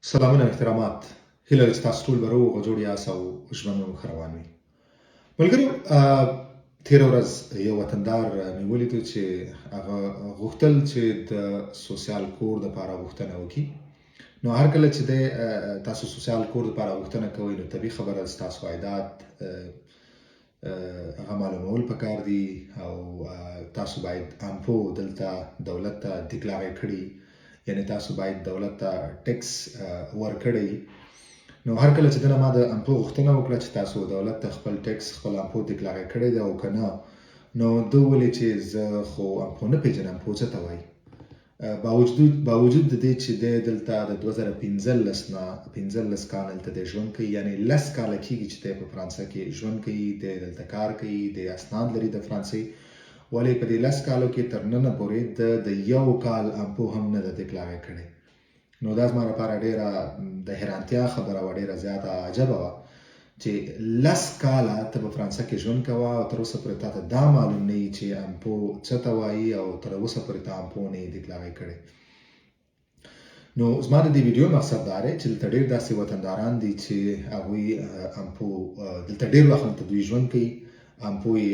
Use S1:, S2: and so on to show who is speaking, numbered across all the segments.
S1: سلامونه احترامات هیله چې تاسو ټول به روغ او جوړ یاست او ژوند مو ښه روان وي. ملګرو، تېره ورځ یو وطندار مې ولیدو چې هغه غوښتل چې د سوسیال کور دپاره غوښتنه وکړي. نو هر کله چې تاسو سوسیال کور دپاره غوښتنه کوئ نو طبیعي خبره ده ستاسو عایدات هغه معلومول پکار دي او تاسو باید امپو دلته دولت ته ډیکلاره کړي، یعنی تاسو باید دولت ته ټیکس ورکړئ. نو هر کله چې ما د امپو غوښتنه وکړه چې تاسو دولت ته خپل ټیکس خپل امپو ډیکلاره کړی دی او که نه، نو ده وویل چې زه خو امپو نه پېژنم، امپو څه ته وایي. باوجود د دې چې دی دلته د 2015 نه 15 کاله دلته دی ژوند کوي، یعنی 10 کاله کېږي چې دی په فرانسه کې ژوند کوي، دی دلته کار کوي، دی اسناد لري د فرانسې، ولې په دې 10 کالو کې تر ننه پورې د یو کال امپو هم نه ده ډیکلاره کړی. نو دا زما لپاره ډېره د حیرانتیا خبره وه، ډېره زیاته عجبه وه چې 10 کاله ته په فرانسه کې ژوند کوه او تر اوسه پورې تا ته دا معلوم نه وي چې امپو څه ته وایي او تر اوسه پورې ته امپو نه یې ډیکلاره کړی. نو زما د دې ویډیو مقصد دا دی چې دلته ډېر داسې وطنداران دي چې هغوی امپو دلته ډېر وخت دلته دوی ژوند کوي، امپو یې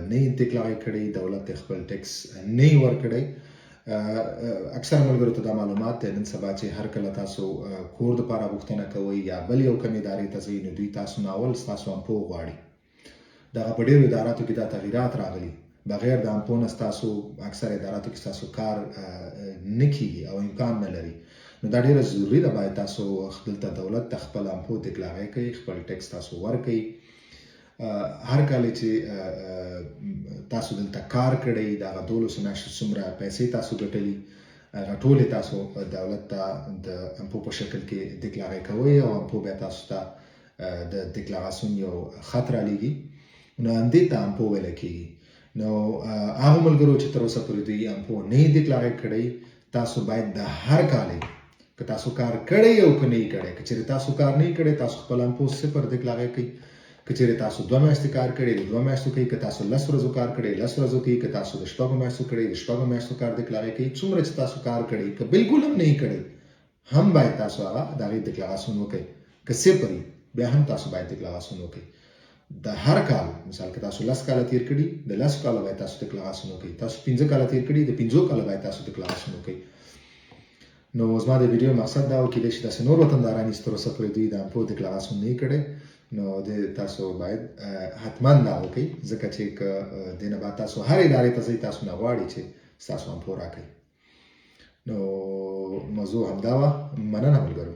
S1: نه یې ډیکلاره کړی، دولت یې خپل ټیکس نه یې ورکړی. اکثر ملګرو ته دا معلومات دی نن سبا چې هر کله تاسو کور دپاره غوښتنه کوئ یا بل یو کم ادارې ته ځئ نو دوی تاسو نه اول ستاسو امپو غواړي. دغه په ډېرو اداراتو کې دا تغییرات راغلي، بغیر د امپو نه ستاسو اکثر اداراتو کې ستاسو کار نه کېږي او امکان نه لري. نو دا ډېره ضروري ده باید تاسو دلته دولت ته خپل امپو ډیکلاره کړئ، خپل ټیکس تاسو ورکړئ. هر کال چې تاسو دلته کار کړی د هغه 12 میاشتو څومره پیسې تاسو ګټلي هغه ټولې تاسو دولت ته د امپو په شکل کې ډیکلاره کوئ او امپو بیا تاسو ته د ډیکلاراسیون یو خط رالیږي، نو همدې ته امپو ویلی کېږي. نو هغو ملګرو چې تر اوسه پورې دوی امپو نه یې ډیکلاره کړی، تاسو باید د هر کال که تاسو کار کړی او که نه یې کړی، که چېرې تاسو کار نه یې کړی تاسو خپل امپو 0 ډیکلاره کړئ. که چېرې تاسو 2 میاشتې کار کړی د 2 میاشتو کوئ، که تاسو 10 ورځو کار کړی 10 ورځو کوئ، که تاسو د 6 میاشتو کړی د 6 میاشتو کار ډیکلاره کوئ. څومره چې تاسو کار کړی، که بالکل هم نه یې کړی هم باید تاسو هغه د هغې ډیکلاراسیون وکړئ. که 0 وي بیا هم تاسو باید ډیکلاراسیون وکړئ. د هر کال مثال که تاسو 10 کاله تیر کړي د 10 کاله باید تاسو ډیکلاراسیون وکړئ. تاسو 15 کاله تیر کړي د 15 کاله باید تاسو ډیکلاراسیون وکړئ. نو زما د ویډیو مقصد دا و کېدای شي داسې نور وطنداران چې تر اوسه پورې دوی د امپو ډیکلاراسیون نه یې کړی، نو تاسو باید حتما دا وکړئ، ځکه چې که دې نه بعد تاسو هر ادارې ته ځئ تاسو نه غواړي چې ستاسو امپو راکړئ. نو موضوع همدا وه. مننه ملګرو.